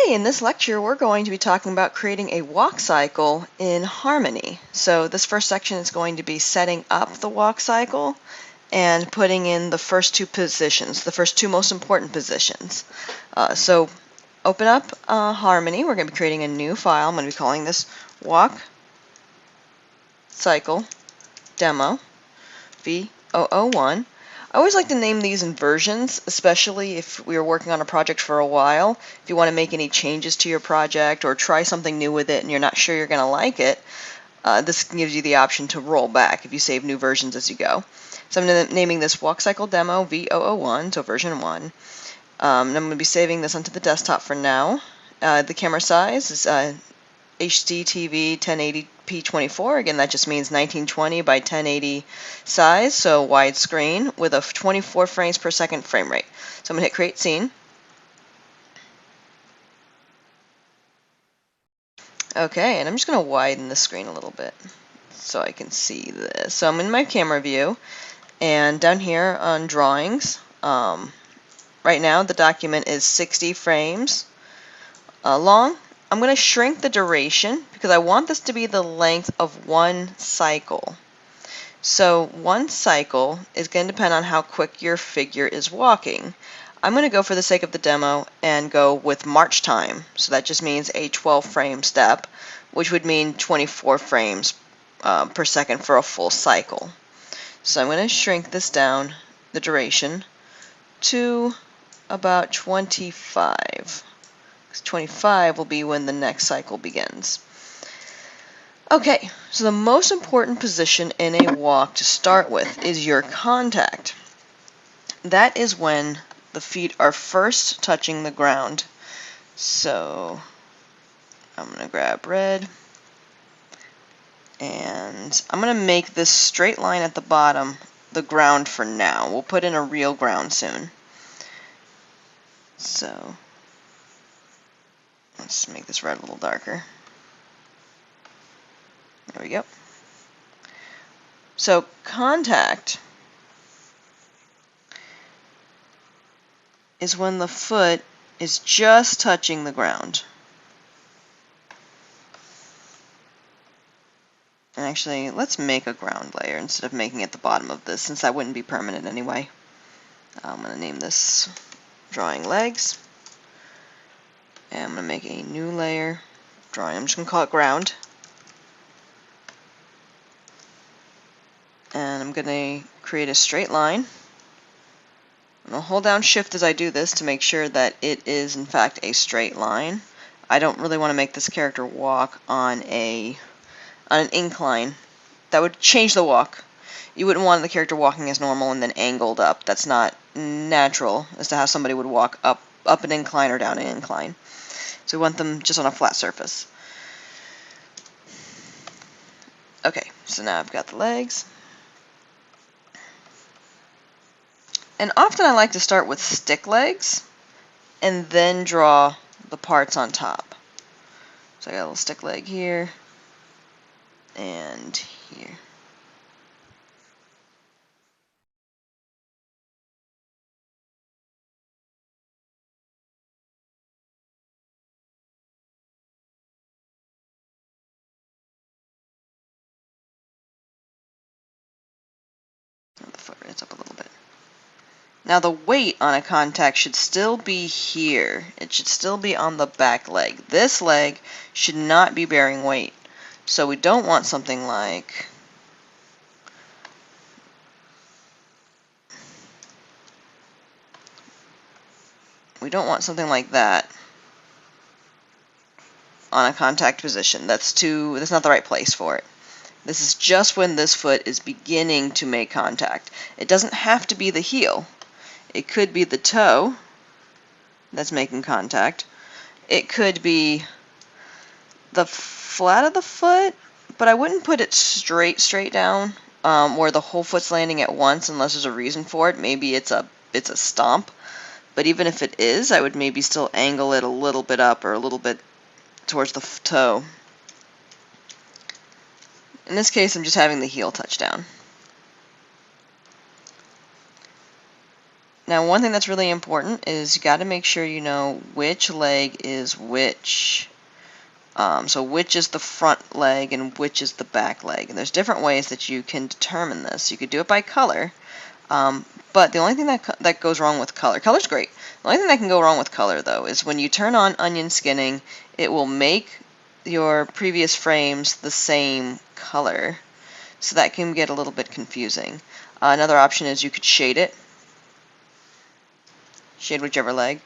Okay, in this lecture we're going to be talking about creating a walk cycle in Harmony. So this first section is going to be setting up the walk cycle and putting in the first two positions, the first two most important positions. So open up Harmony. We're going to be creating a new file. I'm going to be calling this walk cycle demo v001. I always like to name these in versions, especially if we are working on a project for a while. If you want to make any changes to your project or try something new with it and you're not sure you're going to like it, this gives you the option to roll back if you save new versions as you go. So I'm naming this Walk Cycle Demo V001, so version 1. And I'm going to be saving this onto the desktop for now. The camera size is HD TV 1080p24. Again, that just means 1920 by 1080 size, so widescreen with a 24 frames per second frame rate. So I'm going to hit Create Scene. Okay, and I'm just going to widen the screen a little bit so I can see this. So I'm in my camera view, and down here on Drawings, right now the document is 60 frames long. I'm going to shrink the duration because I want this to be the length of one cycle. So one cycle is going to depend on how quick your figure is walking. I'm going to go, for the sake of the demo, and go with march time. So that just means a 12 frame step, which would mean 24 frames per second for a full cycle. So I'm going to shrink this down, the duration, to about 25. 25 will be when the next cycle begins. Okay, so the most important position in a walk to start with is your contact. That is when the feet are first touching the ground. So I'm going to grab red, and I'm going to make this straight line at the bottom the ground for now. We'll put in a real ground soon. So let's make this red a little darker. There we go. So contact is when the foot is just touching the ground. And actually, let's make a ground layer instead of making it the bottom of this, since that wouldn't be permanent anyway. I'm going to name this Drawing Legs. And I'm going to make a new layer. Drawing, I'm just going to call it Ground. And I'm going to create a straight line. I'm going to hold down Shift as I do this to make sure that it is in fact a straight line. I don't really want to make this character walk on an incline. That would change the walk. You wouldn't want the character walking as normal and then angled up. That's not natural as to how somebody would walk up an incline or down an incline. So we want them just on a flat surface. Okay, so now I've got the legs. And often I like to start with stick legs and then draw the parts on top. So I got a little stick leg here and here. The foot raise up a little bit. Now the weight on a contact should still be here. It should still be on the back leg. This leg should not be bearing weight. So we don't want something like that on a contact position. That's not the right place for it. This is just when this foot is beginning to make contact. It doesn't have to be the heel. It could be the toe that's making contact. It could be the flat of the foot, but I wouldn't put it straight down where the whole foot's landing at once unless there's a reason for it. Maybe it's a stomp. But even if it is, I would maybe still angle it a little bit up or a little bit towards the toe. In this case, I'm just having the heel touch down. Now, one thing that's really important is you got to make sure you know which leg is which. So which is the front leg and which is the back leg. And there's different ways that you can determine this. You could do it by color, but the only thing that goes wrong with color's great. The only thing that can go wrong with color, though, is when you turn on onion skinning, it will make your previous frames the same color. So that can get a little bit confusing. Another option is you could shade it. Shade whichever leg.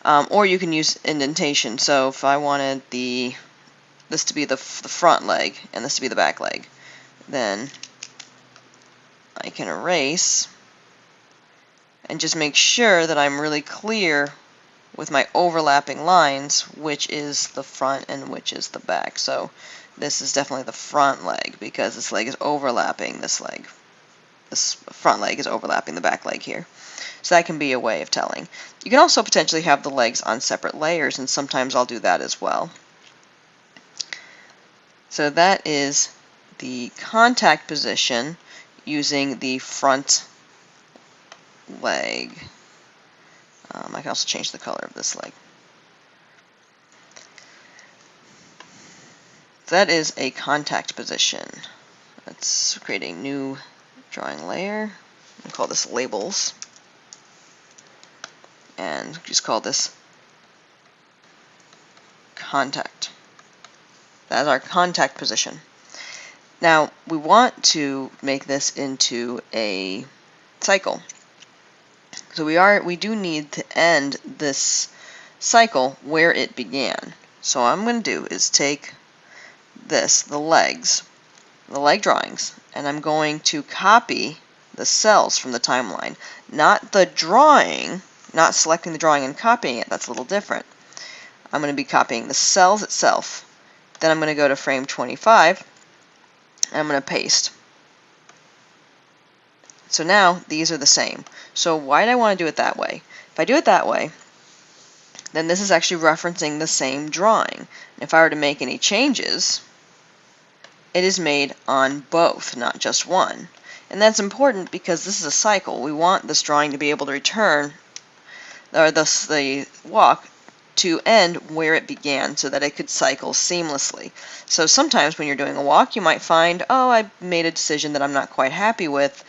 Or you can use indentation. So if I wanted this to be the front leg and this to be the back leg, then I can erase and just make sure that I'm really clear with my overlapping lines which is the front and which is the back. So this is definitely the front leg because this leg is overlapping this leg. This front leg is overlapping the back leg here. So that can be a way of telling. You can also potentially have the legs on separate layers, and sometimes I'll do that as well. So that is the contact position using the front leg. I can also change the color of this leg. That is a contact position. Let's create a new drawing layer. We'll call this labels. And just call this contact. That's our contact position. Now, we want to make this into a cycle. So we do need to end this cycle where it began. So what I'm going to do is take this, the leg drawings, and I'm going to copy the cells from the timeline. Not the drawing, not selecting the drawing and copying it, that's a little different. I'm going to be copying the cells itself. Then I'm going to go to frame 25, and I'm going to paste. So now these are the same. So why do I want to do it that way? If I do it that way, then this is actually referencing the same drawing. And if I were to make any changes, it is made on both, not just one. And that's important because this is a cycle. We want this drawing to be able to return, or thus the walk, to end where it began so that it could cycle seamlessly. So sometimes when you're doing a walk, you might find, oh, I made a decision that I'm not quite happy with.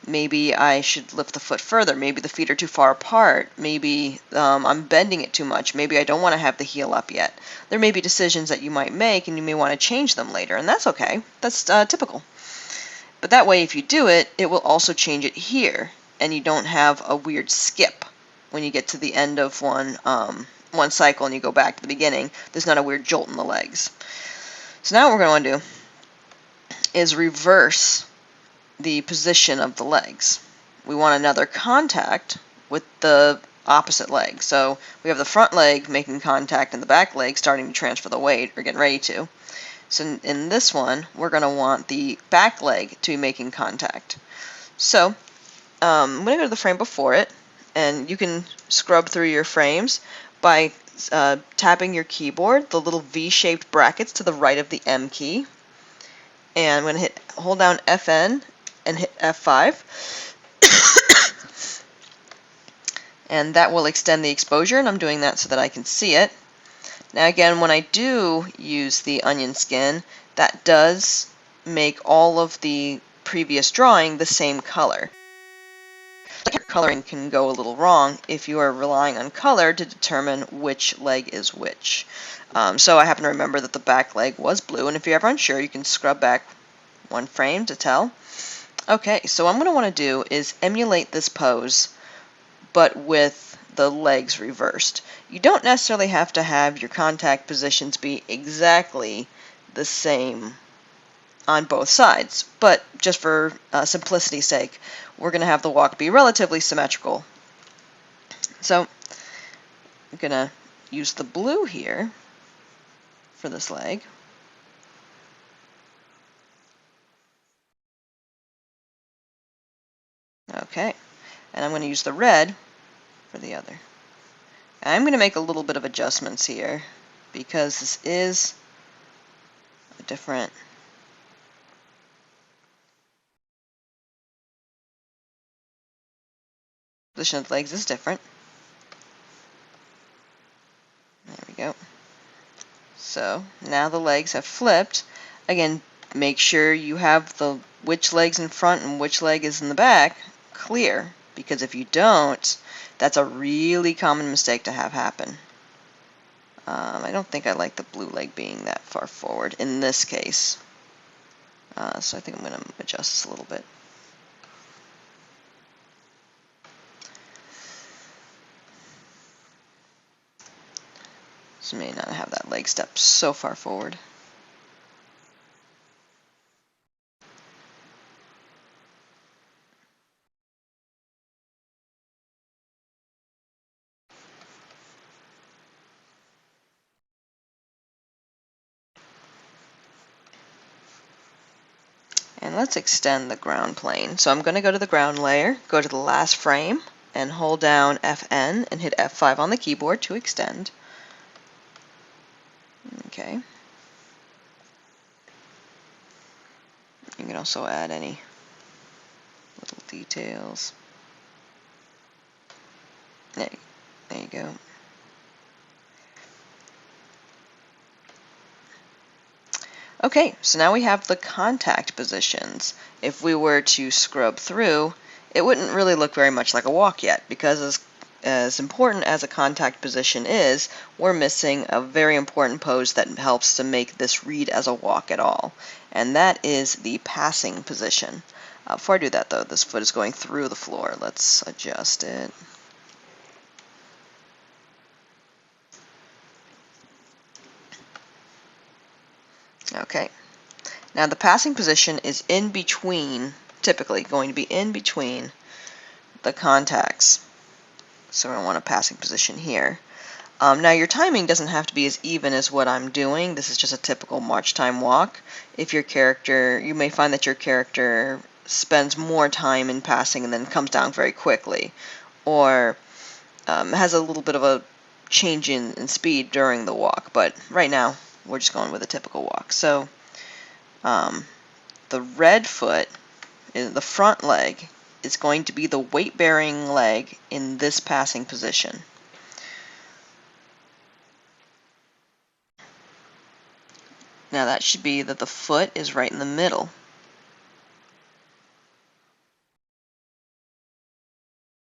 Maybe I should lift the foot further. Maybe the feet are too far apart. Maybe I'm bending it too much. Maybe I don't want to have the heel up yet. There may be decisions that you might make, and you may want to change them later, and that's okay. That's typical. But that way, if you do it, it will also change it here, and you don't have a weird skip when you get to the end of one cycle and you go back to the beginning. There's not a weird jolt in the legs. So now what we're going to want to do is reverse the position of the legs. We want another contact with the opposite leg. So we have the front leg making contact and the back leg starting to transfer the weight, or getting ready to. So in this one, we're going to want the back leg to be making contact. So I'm going to go to the frame before it, and you can scrub through your frames by tapping your keyboard, the little V-shaped brackets to the right of the M key. And I'm going to hold down FN and hit F5. And that will extend the exposure, and I'm doing that so that I can see it. Now again, when I do use the onion skin, that does make all of the previous drawing the same color. Coloring can go a little wrong if you are relying on color to determine which leg is which. So I happen to remember that the back leg was blue, and if you're ever unsure, you can scrub back one frame to tell. Okay, so what I'm going to want to do is emulate this pose, but with the legs reversed. You don't necessarily have to have your contact positions be exactly the same on both sides, but just for simplicity's sake, we're going to have the walk be relatively symmetrical. So I'm going to use the blue here for this leg. Okay, and I'm going to use the red for the other. I'm going to make a little bit of adjustments here because this is a different – Position of the legs is different. There we go. So now the legs have flipped. Again, make sure you have the which leg's in front and which leg is in the back clear, because if you don't, that's a really common mistake to have happen. I don't think I like the blue leg being that far forward in this case. So I think I'm going to adjust this a little bit. So may not have that leg step so far forward. And let's extend the ground plane. So I'm going to go to the ground layer, go to the last frame, and hold down Fn and hit F5 on the keyboard to extend. Okay. You can also add any little details. There you go. Okay, so now we have the contact positions. If we were to scrub through, it wouldn't really look very much like a walk yet, because as important as a contact position is, we're missing a very important pose that helps to make this read as a walk at all, and that is the passing position. Before I do that though, this foot is going through the floor. Let's adjust it. Okay. Now the passing position is in between, typically going to be in between the contacts. So I want a passing position here. Now your timing doesn't have to be as even as what I'm doing. This is just a typical march time walk. If your character, you may find that your character spends more time in passing and then comes down very quickly, or has a little bit of a change in speed during the walk. But right now, we're just going with a typical walk. So the red foot, the front leg, is going to be the weight-bearing leg in this passing position. Now that should be that the foot is right in the middle.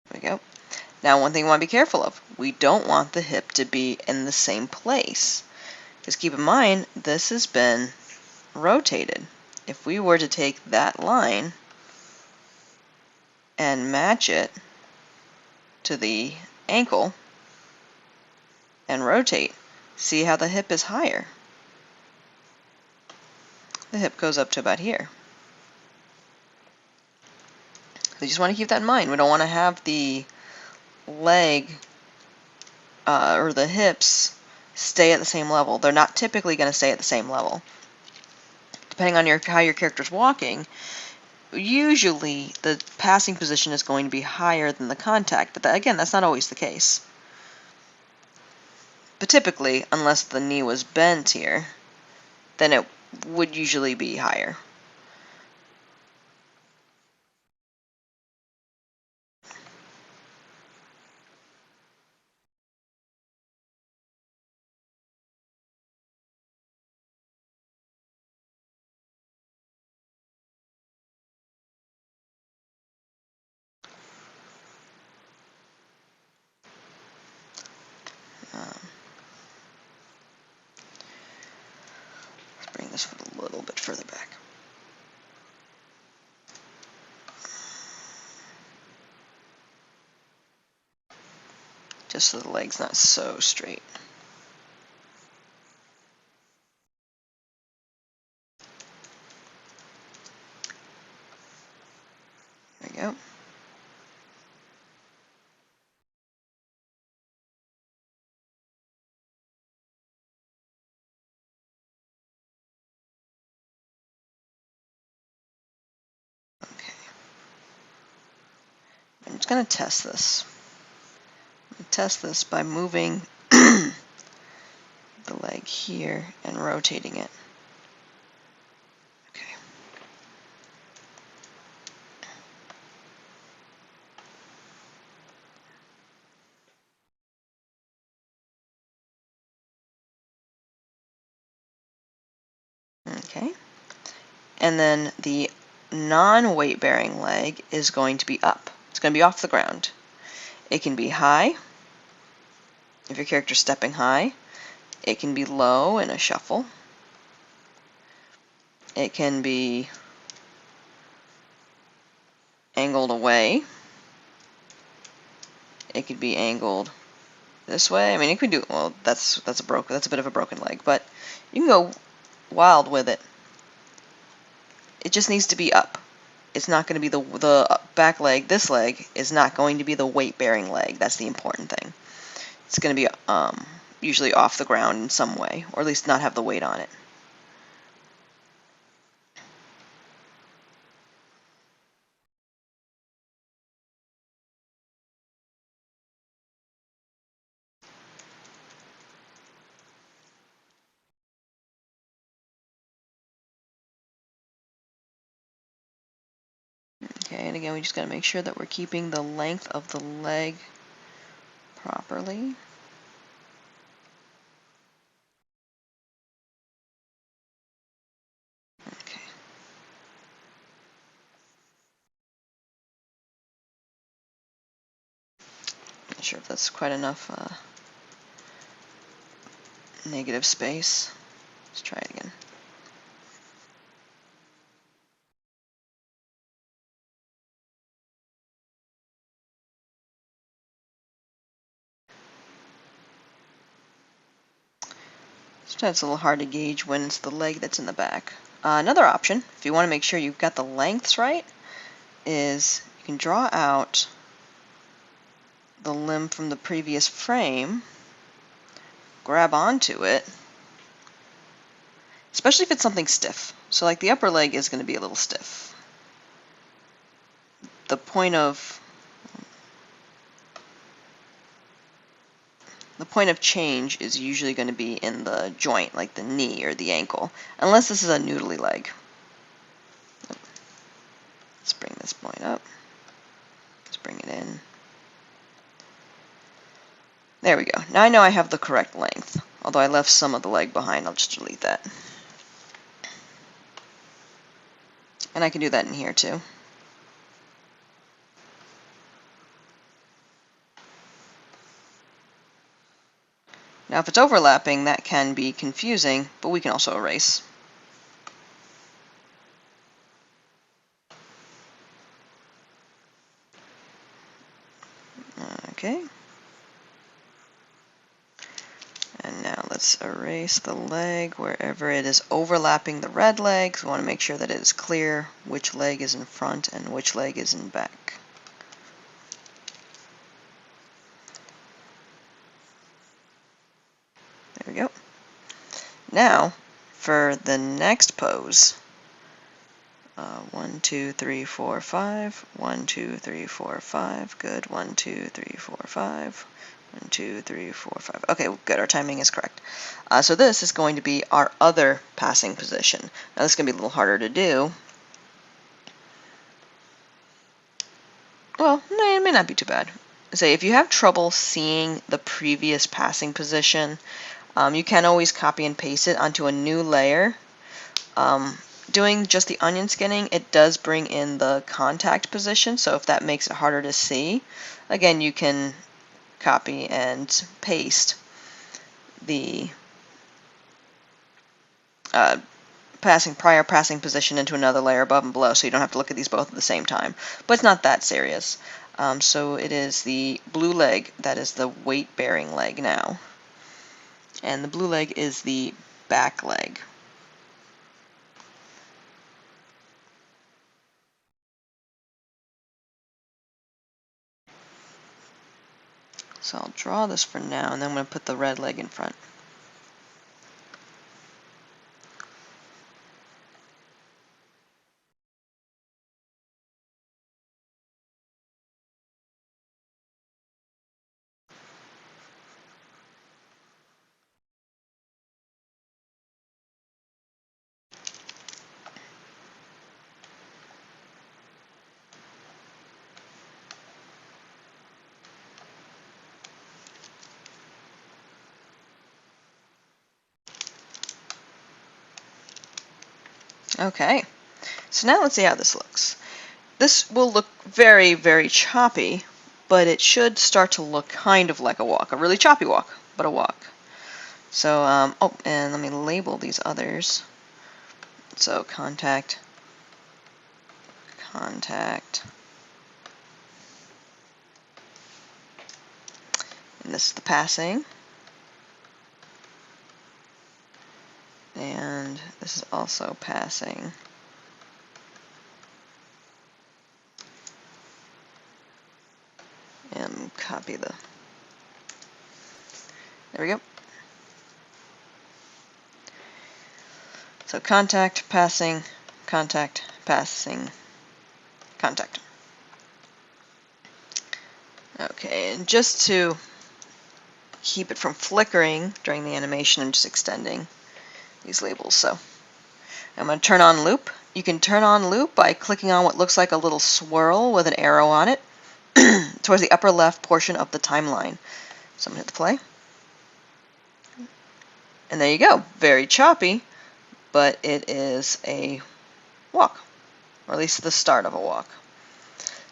There we go. Now one thing we want to be careful of, we don't want the hip to be in the same place. Because keep in mind, this has been rotated. If we were to take that line and match it to the ankle and rotate, see how the hip is higher? The hip goes up to about here. You just want to keep that in mind. We don't want to have the leg or the hips stay at the same level. They're not typically going to stay at the same level. Depending on how your character's walking, usually the passing position is going to be higher than the contact, but again, that's not always the case. But typically, unless the knee was bent here, then it would usually be higher. Let's bring this foot a little bit further back. Just so the leg's not so straight. There we go. Okay. I'm just going to test this. Test this by moving the leg here and rotating it. Okay. Okay. And then the non-weight-bearing leg is going to be up. It's going to be off the ground. It can be high, if your character's stepping high. It can be low in a shuffle. It can be angled away. It could be angled this way. I mean, it could do, well, that's a bit of a broken leg, but you can go wild with it. It just needs to be up. It's not going to be the back leg. This leg is not going to be the weight-bearing leg. That's the important thing. It's going to be usually off the ground in some way, or at least not have the weight on it. Okay, and again, we just got to make sure that we're keeping the length of the leg properly. Okay. Not sure if that's quite enough negative space. Let's try it again. Sometimes it's a little hard to gauge when it's the leg that's in the back. Another option, if you want to make sure you've got the lengths right, is you can draw out the limb from the previous frame, grab onto it, especially if it's something stiff. So like the upper leg is going to be a little stiff. The point of change is usually going to be in the joint, like the knee or the ankle, unless this is a noodly leg. Let's bring this point up. Let's bring it in. There we go. Now I know I have the correct length. Although I left some of the leg behind, I'll just delete that. And I can do that in here too. Now if it's overlapping, that can be confusing, but we can also erase. Okay. And now let's erase the leg wherever it is overlapping the red legs. We want to make sure that it is clear which leg is in front and which leg is in back. There we go. Now, for the next pose, 1, 2, 3, 4, 5, 1, 2, 3, 4, 5, good, 1, 2, 3, 4, 5, 1, 2, 3, 4, 5. Okay, good, our timing is correct. So this is going to be our other passing position. Now this is going to be a little harder to do. Well, no, it may not be too bad. Say, if you have trouble seeing the previous passing position, you can always copy and paste it onto a new layer. Doing just the onion skinning, it does bring in the contact position, so if that makes it harder to see, again, you can copy and paste the prior passing position into another layer above and below, so you don't have to look at these both at the same time. But it's not that serious. So it is the blue leg that is the weight-bearing leg now. And the blue leg is the back leg. So I'll draw this for now, and then I'm going to put the red leg in front. Okay, so now let's see how this looks. This will look very, very choppy, but it should start to look kind of like a walk, a really choppy walk, but a walk. So, oh, and let me label these others. So, contact, contact, and this is the passing, and this is also passing. And copy the, there we go. So contact, passing, contact, passing, contact. Okay, and just to keep it from flickering during the animation, I'm just extending these labels. So I'm going to turn on loop. You can turn on loop by clicking on what looks like a little swirl with an arrow on it towards the upper left portion of the timeline. So I'm going to hit the play. And there you go. Very choppy, but it is a walk, or at least the start of a walk.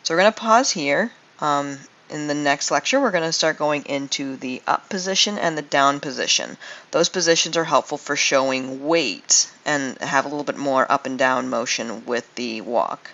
So we're going to pause here. In the next lecture, we're going to start going into the up position and the down position. Those positions are helpful for showing weight and have a little bit more up and down motion with the walk.